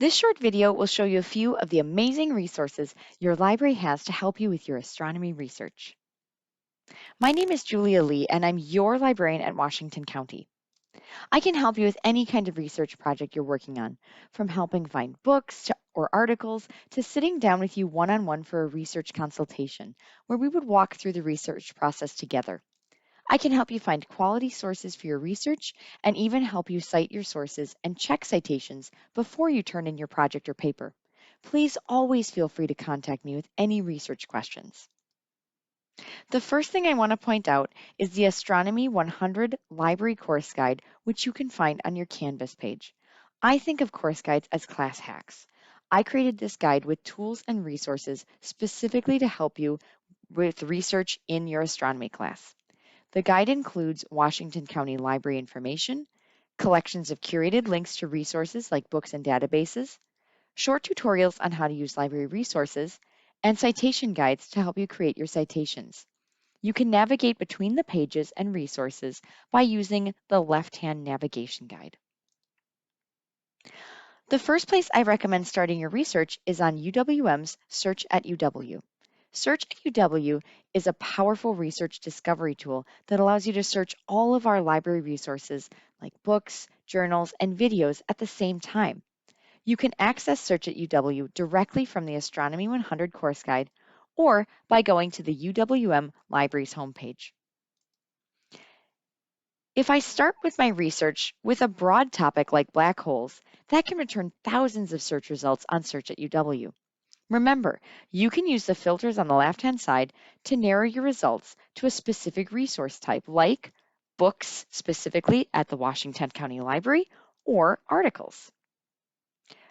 This short video will show you a few of the amazing resources your library has to help you with your astronomy research. My name is Julia Lee, and I'm your librarian at Washington County. I can help you with any kind of research project you're working on, from helping find or articles to sitting down with you one-on-one for a research consultation, where we would walk through the research process together. I can help you find quality sources for your research and even help you cite your sources and check citations before you turn in your project or paper. Please always feel free to contact me with any research questions. The first thing I want to point out is the Astronomy 100 Library Course Guide, which you can find on your Canvas page. I think of course guides as class hacks. I created this guide with tools and resources specifically to help you with research in your astronomy class. The guide includes Washington County Library information, collections of curated links to resources like books and databases, short tutorials on how to use library resources, and citation guides to help you create your citations. You can navigate between the pages and resources by using the left-hand navigation guide. The first place I recommend starting your research is on UWM's Search at UW. Search at UW is a powerful research discovery tool that allows you to search all of our library resources like books, journals, and videos at the same time. You can access Search at UW directly from the Astronomy 100 course guide or by going to the UWM Libraries homepage. If I start with my research with a broad topic like black holes, that can return thousands of search results on Search at UW. Remember, you can use the filters on the left-hand side to narrow your results to a specific resource type, like books specifically at the Washington County Library or articles.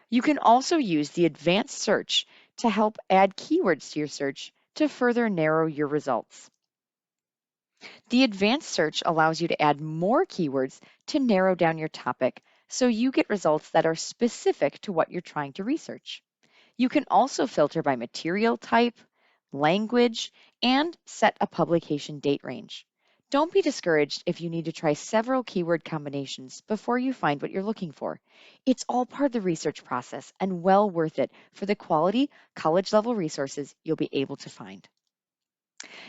You can also use the advanced search to help add keywords to your search to further narrow your results. The advanced search allows you to add more keywords to narrow down your topic so you get results that are specific to what you're trying to research. You can also filter by material type, language, and set a publication date range. Don't be discouraged if you need to try several keyword combinations before you find what you're looking for. It's all part of the research process and well worth it for the quality college-level resources you'll be able to find.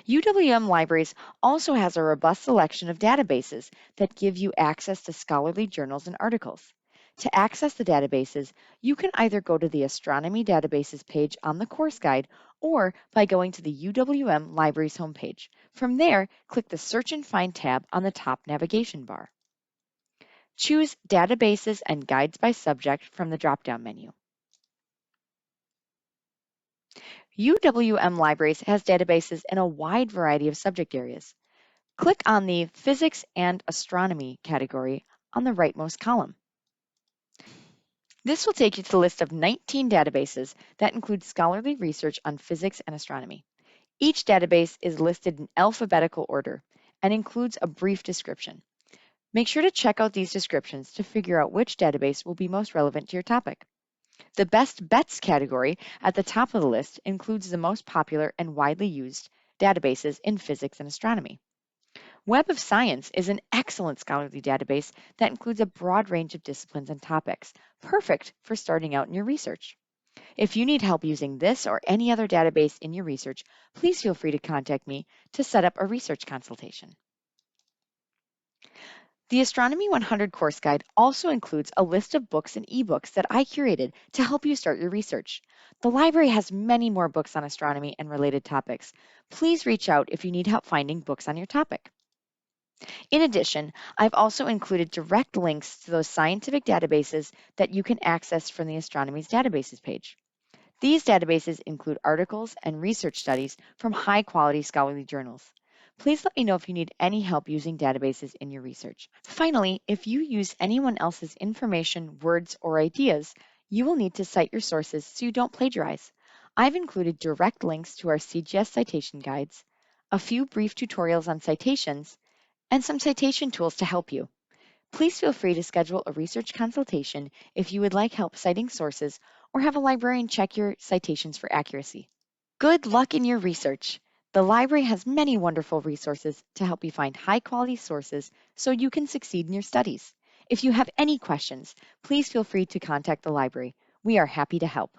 UWM Libraries also has a robust selection of databases that give you access to scholarly journals and articles. To access the databases, you can either go to the Astronomy Databases page on the course guide or by going to the UWM Libraries homepage. From there, click the Search and Find tab on the top navigation bar. Choose Databases and Guides by Subject from the drop-down menu. UWM Libraries has databases in a wide variety of subject areas. Click on the Physics and Astronomy category on the rightmost column. This will take you to the list of 19 databases that include scholarly research on physics and astronomy. Each database is listed in alphabetical order and includes a brief description. Make sure to check out these descriptions to figure out which database will be most relevant to your topic. The Best Bets category at the top of the list includes the most popular and widely used databases in physics and astronomy. Web of Science is an excellent scholarly database that includes a broad range of disciplines and topics, perfect for starting out in your research. If you need help using this or any other database in your research, please feel free to contact me to set up a research consultation. The Astronomy 100 course guide also includes a list of books and ebooks that I curated to help you start your research. The library has many more books on astronomy and related topics. Please reach out if you need help finding books on your topic. In addition, I've also included direct links to those scientific databases that you can access from the Astronomy's databases page. These databases include articles and research studies from high-quality scholarly journals. Please let me know if you need any help using databases in your research. Finally, if you use anyone else's information, words, or ideas, you will need to cite your sources so you don't plagiarize. I've included direct links to our CGS citation guides, a few brief tutorials on citations, and some citation tools to help you. Please feel free to schedule a research consultation if you would like help citing sources or have a librarian check your citations for accuracy. Good luck in your research! The library has many wonderful resources to help you find high-quality sources so you can succeed in your studies. If you have any questions, please feel free to contact the library. We are happy to help.